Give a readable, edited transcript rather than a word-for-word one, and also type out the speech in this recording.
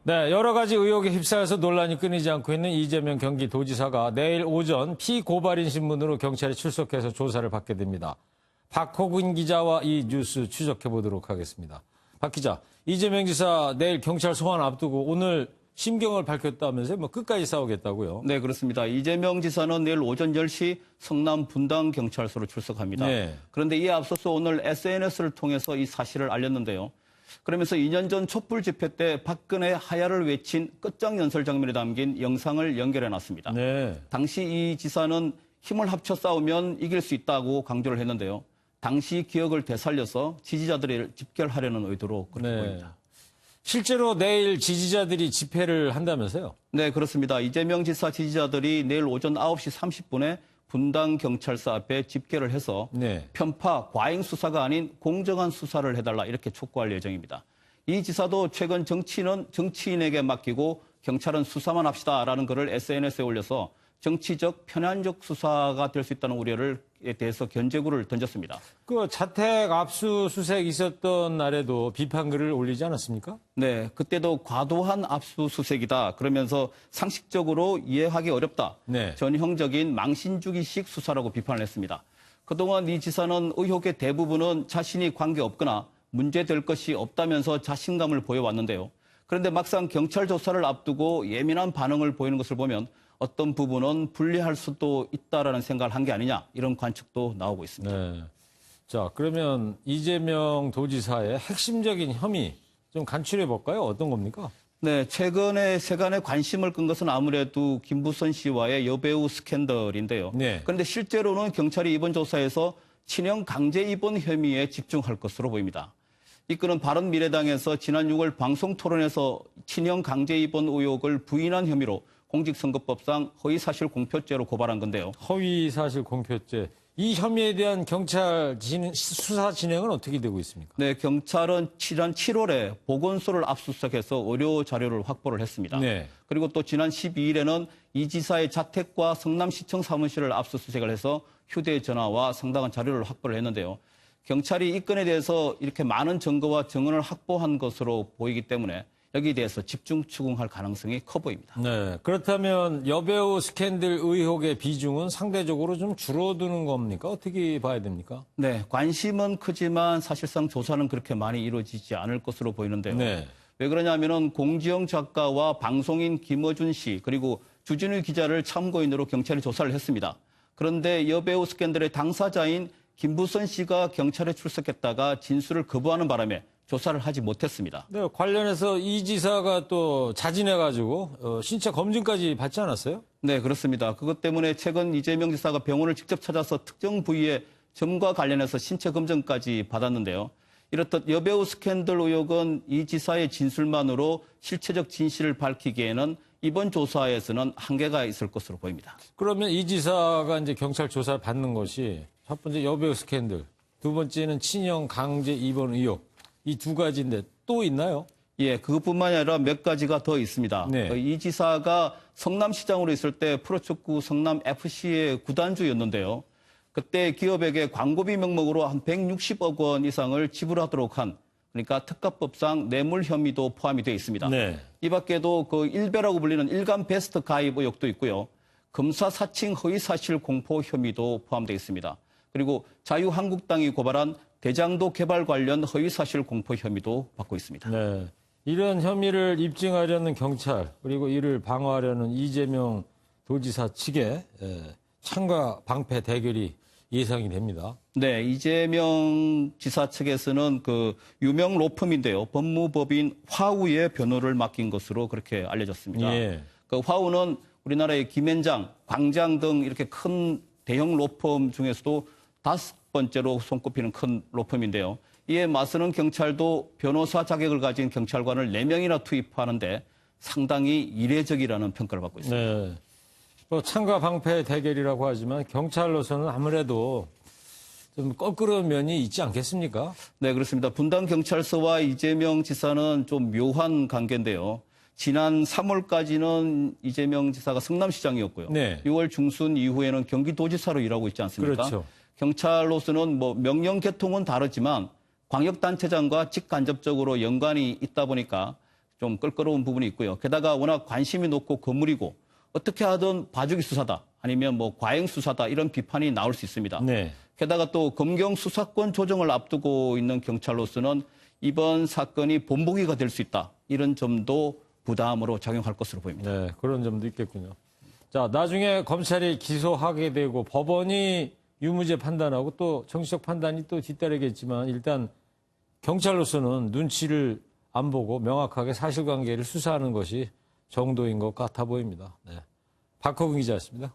네, 여러 가지 의혹에 휩싸여서 논란이 끊이지 않고 있는 이재명 경기도지사가 내일 오전 피고발인 신분으로 경찰에 출석해서 조사를 받게 됩니다. 박호근 기자와 이 뉴스 추적해 보도록 하겠습니다. 박 기자, 이재명 지사 내일 경찰 소환 앞두고 오늘 심경을 밝혔다면서요? 끝까지 싸우겠다고요? 네, 그렇습니다. 이재명 지사는 내일 오전 10시 성남 분당경찰서로 출석합니다. 네. 그런데 이에 앞서서 오늘 SNS를 통해서 이 사실을 알렸는데요. 그러면서 2년 전 촛불 집회 때 박근혜 하야를 외친 끝장연설 장면에 담긴 영상을 연결해놨습니다. 네. 당시 이 지사는 힘을 합쳐 싸우면 이길 수 있다고 강조를 했는데요. 당시 기억을 되살려서 지지자들을 집결하려는 의도로 그렇게 보입니다. 실제로 내일 지지자들이 집회를 한다면서요? 네, 그렇습니다. 이재명 지사 지지자들이 내일 오전 9시 30분에 분당경찰서 앞에 집결을 해서 편파, 과잉 수사가 아닌 공정한 수사를 해달라 이렇게 촉구할 예정입니다. 이 지사도 최근 정치인은 정치인에게 맡기고 경찰은 수사만 합시다라는 글을 SNS에 올려서 정치적 편향적 수사가 될 수 있다는 우려에 대해서 견제구를 던졌습니다. 그 자택 압수수색 있었던 날에도 비판글을 올리지 않았습니까? 네, 그때도 과도한 압수수색이다. 그러면서 상식적으로 이해하기 어렵다. 전형적인 망신주기식 수사라고 비판을 했습니다. 그동안 이 지사는 의혹의 대부분은 자신이 관계없거나 문제될 것이 없다면서 자신감을 보여왔는데요. 그런데 막상 경찰 조사를 앞두고 예민한 반응을 보이는 것을 보면 어떤 부분은 불리할 수도 있다라는 생각을 한 게 아니냐 이런 관측도 나오고 있습니다. 네. 자, 그러면 이재명 도지사의 핵심적인 혐의 좀 간추려 볼까요? 어떤 겁니까? 네, 최근에 세간의 관심을 끈 것은 아무래도 김부선 씨와의 여배우 스캔들인데요. 그런데 실제로는 경찰이 이번 조사에서 친형 강제 입원 혐의에 집중할 것으로 보입니다. 이끄는 바른미래당에서 지난 6월 방송 토론에서 친형 강제 입원 의혹을 부인한 혐의로 공직선거법상 허위사실 공표죄로 고발한 건데요. 허위사실 공표죄. 이 혐의에 대한 경찰 수사 진행은 어떻게 되고 있습니까? 네, 경찰은 지난 7월에 보건소를 압수수색해서 의료 자료를 확보를 했습니다. 그리고 또 지난 12일에는 이 지사의 자택과 성남시청 사무실을 압수수색을 해서 휴대전화와 상당한 자료를 확보를 했는데요. 경찰이 이 건에 대해서 이렇게 많은 증거와 증언을 확보한 것으로 보이기 때문에 여기에 대해서 집중 추궁할 가능성이 커 보입니다. 네, 그렇다면 여배우 스캔들 의혹의 비중은 상대적으로 좀 줄어드는 겁니까? 어떻게 봐야 됩니까? 네, 관심은 크지만 사실상 조사는 그렇게 많이 이루어지지 않을 것으로 보이는데요. 왜 그러냐면은 공지영 작가와 방송인 김어준 씨 그리고 주진우 기자를 참고인으로 경찰이 조사를 했습니다. 그런데 여배우 스캔들의 당사자인 김부선 씨가 경찰에 출석했다가 진술을 거부하는 바람에 조사를 하지 못했습니다. 네, 관련해서 이 지사가 또 자진해가지고 신체 검진까지 받지 않았어요? 네, 그렇습니다. 그것 때문에 최근 이재명 지사가 병원을 직접 찾아서 특정 부위의 점과 관련해서 신체 검진까지 받았는데요. 이렇듯 여배우 스캔들 의혹은 이 지사의 진술만으로 실체적 진실을 밝히기에는 이번 조사에서는 한계가 있을 것으로 보입니다. 그러면 이 지사가 이제 경찰 조사를 받는 것이 첫 번째 여배우 스캔들, 두 번째는 친형 강제 입원 의혹. 이 두 가지인데 또 있나요? 예, 그것뿐만이 아니라 몇 가지가 더 있습니다. 이 지사가 성남시장으로 있을 때 프로축구 성남FC의 구단주였는데요. 그때 기업에게 광고비 명목으로 한 160억 원 이상을 지불하도록 한 그러니까 특가법상 뇌물 혐의도 포함이 되어 있습니다. 이 밖에도 그 일베라고 불리는 일간 베스트 가입 의혹도 있고요. 검사 사칭 허위사실 공포 혐의도 포함되어 있습니다. 그리고 자유한국당이 고발한 대장도 개발 관련 허위사실 공포 혐의도 받고 있습니다. 네, 이런 혐의를 입증하려는 경찰 그리고 이를 방어하려는 이재명 도지사 측의 창과 방패 대결이 예상이 됩니다. 네, 이재명 지사 측에서는 그 유명 로펌인데요. 법무법인 화우의 변호를 맡긴 것으로 그렇게 알려졌습니다. 그 화우는 우리나라의 김앤장, 광장 등 이렇게 큰 대형 로펌 중에서도 5번째로 손꼽히는 큰 로펌인데요. 이에 맞서는 경찰도 변호사 자격을 가진 경찰관을 4명이나 투입하는데 상당히 이례적이라는 평가를 받고 있습니다. 네. 창과 방패 대결이라고 하지만 경찰로서는 아무래도 좀 껄끄러운 면이 있지 않겠습니까? 네, 그렇습니다. 분당경찰서와 이재명 지사는 좀 묘한 관계인데요. 지난 3월까지는 이재명 지사가 성남시장이었고요. 6월 중순 이후에는 경기도지사로 일하고 있지 않습니까? 그렇죠. 경찰로서는 뭐 명령 계통은 다르지만 광역단체장과 직간접적으로 연관이 있다 보니까 좀 껄끄러운 부분이 있고요. 게다가 워낙 관심이 높고 건물이고 어떻게 하든 봐주기 수사다 아니면 뭐 과잉 수사다 이런 비판이 나올 수 있습니다. 네. 게다가 또 검경 수사권 조정을 앞두고 있는 경찰로서는 이번 사건이 본보기가 될 수 있다. 이런 점도 부담으로 작용할 것으로 보입니다. 네, 그런 점도 있겠군요. 자, 나중에 검찰이 기소하게 되고 법원이 유무죄 판단하고 또 정치적 판단이 또 뒤따르겠지만 일단 경찰로서는 눈치를 안 보고 명확하게 사실관계를 수사하는 것이 정도인 것 같아 보입니다. 네. 박호근 기자였습니다.